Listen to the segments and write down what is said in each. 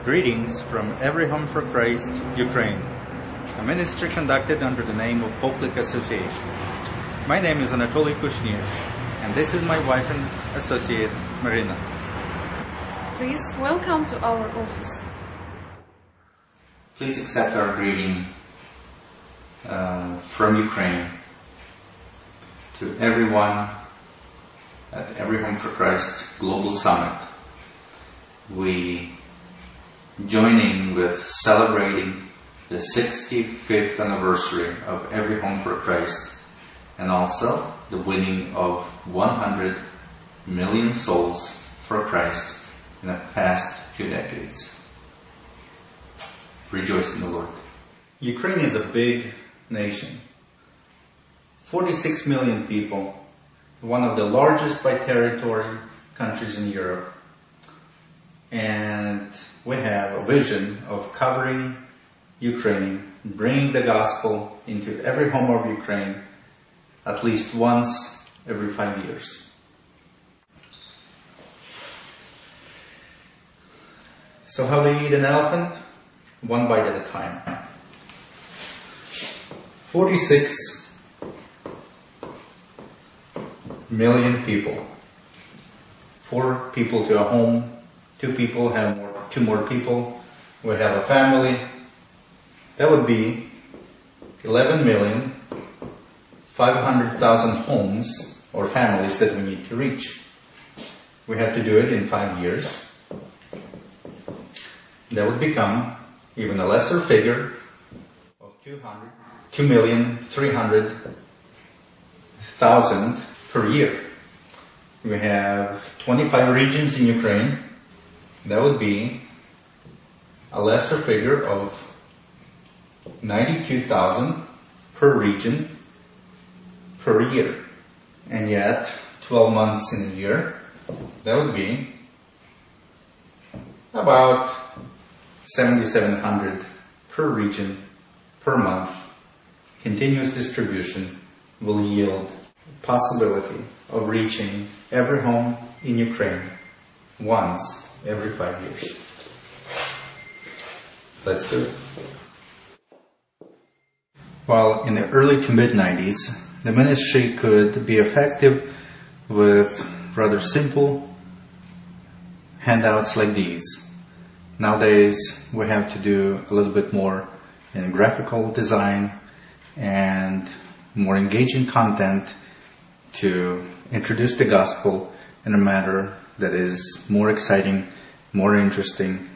Greetings from Every Home for Christ, Ukraine, a ministry conducted under the name of Poklik Association. My name is Anatoly Kushnir, and this is my wife and associate, Marina. Please welcome to our office. Please accept our greeting from Ukraine to everyone at Every Home for Christ Global Summit. We join in with celebrating the 65th anniversary of Every Home for Christ, and also the winning of 100 million souls for Christ in the past few decades. Rejoice in the Lord. Ukraine is a big nation. 46 million people, one of the largest by territory countries in Europe. And we have a vision of covering Ukraine, bringing the gospel into every home of Ukraine at least once every 5 years. So how do you eat an elephant? One bite at a time. 46 million people. 4 people to a home. 2 people have 2 more people. We have a family. That would be 11,500,000 homes or families that we need to reach. We have to do it in 5 years. That would become even a lesser figure of 2,300,000 per year. We have 25 regions in Ukraine. That would be a lesser figure of 92,000 per region per year. And yet, 12 months in a year, that would be about 7,700 per region per month. Continuous distribution will yield the possibility of reaching every home in Ukraine once every 5 years. Let's do it. While in the early to mid-90s, the ministry could be effective with rather simple handouts like these. Nowadays, we have to do a little bit more in graphical design and more engaging content to introduce the gospel in a manner that is more exciting, more interesting,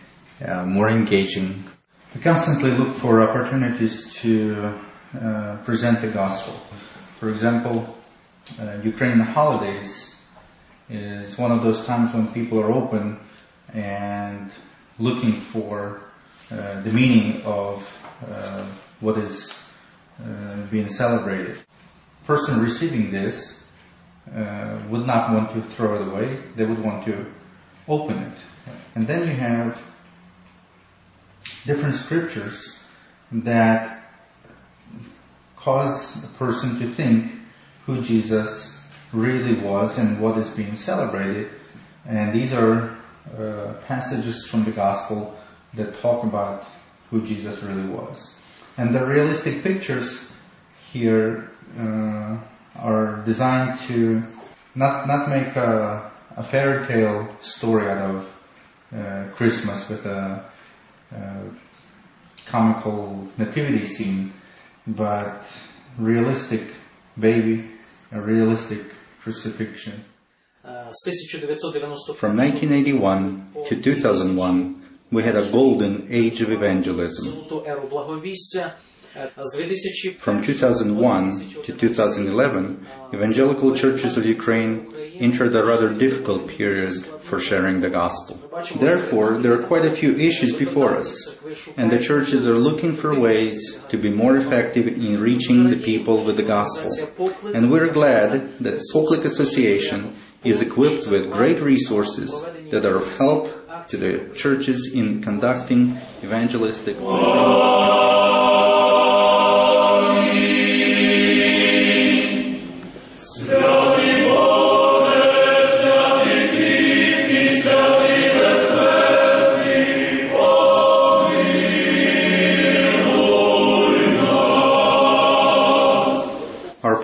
more engaging. We constantly look for opportunities to present the gospel. For example, Ukrainian holidays is one of those times when people are open and looking for the meaning of what is being celebrated. The person receiving this would not want to throw it away. They would want to open it. And then you have different scriptures that cause the person to think who Jesus really was and what is being celebrated. And these are passages from the gospel that talk about who Jesus really was. And the realistic pictures here are designed to not make a fairy tale story out of Christmas with a comical nativity scene, but realistic baby, a realistic crucifixion. From 1981 to 2001, we had a golden age of evangelism. From 2001 to 2011, evangelical churches of Ukraine entered a rather difficult period for sharing the gospel. Therefore, there are quite a few issues before us, and the churches are looking for ways to be more effective in reaching the people with the gospel. And we're glad that Poklik Association is equipped with great resources that are of help to the churches in conducting evangelistic Oh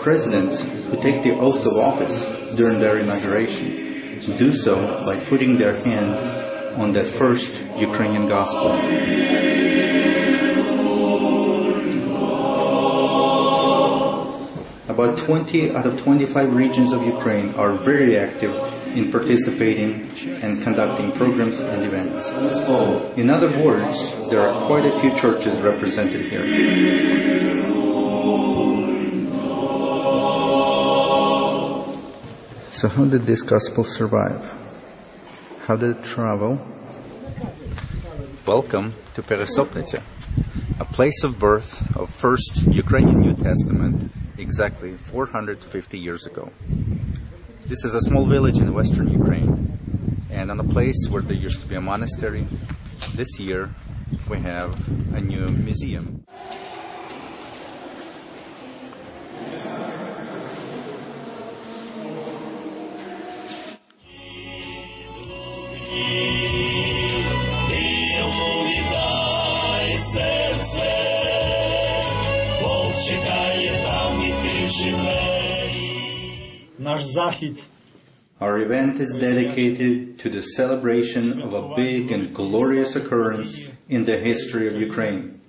presidents who take the oath of office during their inauguration do so by putting their hand on that first Ukrainian gospel. About 20 out of 25 regions of Ukraine are very active in participating and conducting programs and events. In other words, there are quite a few churches represented here. So how did this gospel survive? How did it travel? Welcome to Peresopnice, a place of birth of first Ukrainian New Testament exactly 450 years ago. This is a small village in western Ukraine, and on a place where there used to be a monastery, this year we have a new museum. Our event is dedicated to the celebration of a big and glorious occurrence in the history of Ukraine,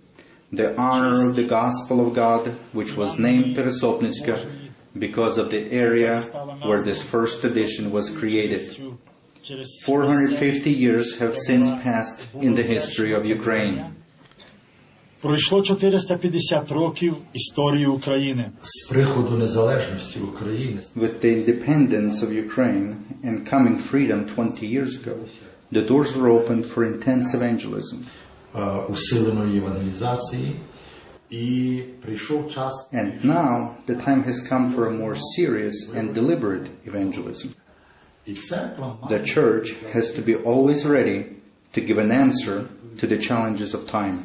the honor of the Gospel of God, which was named Peresopnitska because of the area where this first edition was created. 450 years have since passed in the history of Ukraine. Пройшло 450 років історії України. З приходу незалежності України. With the independence of Ukraine and coming freedom 20 years ago, the doors were opened for intense evangelism. Усиленої евангелізації. І прийшов час. And now the time has come for a more serious and deliberate evangelism. The church has to be always ready to give an answer to the challenges of time.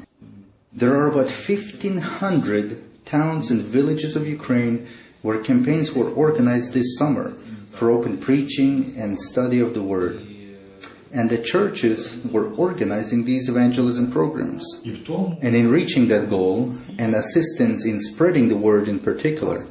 There are about 1,500 towns and villages of Ukraine where campaigns were organized this summer for open preaching and study of the Word. And the churches were organizing these evangelism programs. And in reaching that goal, and assistance in spreading the Word in particular,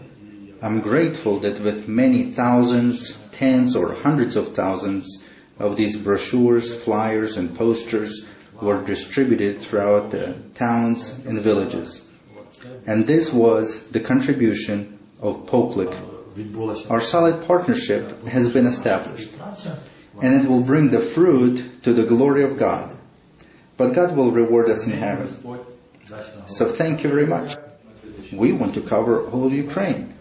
I'm grateful that with many thousands, tens or hundreds of thousands of these brochures, flyers and posters were distributed throughout the towns and villages. And this was the contribution of Poplik. Our solid partnership has been established, and it will bring the fruit to the glory of God. But God will reward us in heaven. So thank you very much. We want to cover all of Ukraine.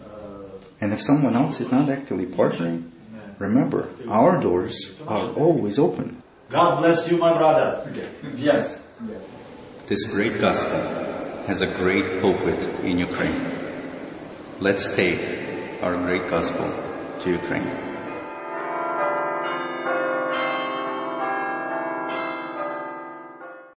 And if someone else is not actively partnering, remember, our doors are always open. God bless you, my brother. Yes. This great gospel has a great pulpit in Ukraine. Let's take our great gospel to Ukraine.